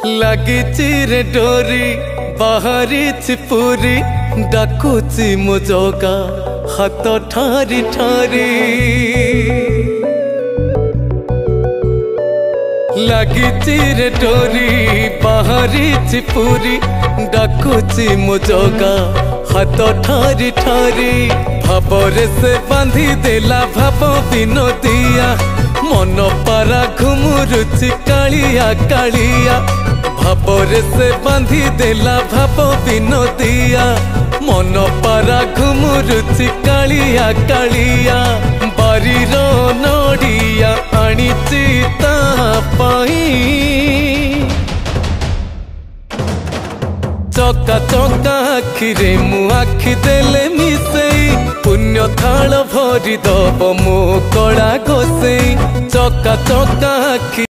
लागिची रे डोरी बाहरी पूरी डाकुची मो जगा हाथ ठारी ठारी लागिची रे डोरी बाहरी पूरी डाकुची मो जगा हाथ ठारी ठारी भावरे से बांधी देला भाव विनोदिया मन पारा घुमुरुची कालिया कालिया भावरे से बांधी देला भाव विनोदिया मन पारा घुमुरुची कालिया कालिया बारीर नड़िया आनीची ता पाई चका चका आखिरे मु आखि देले मिसेई पुण्य थाल भरी दब मो कड़ा घोषे चका चका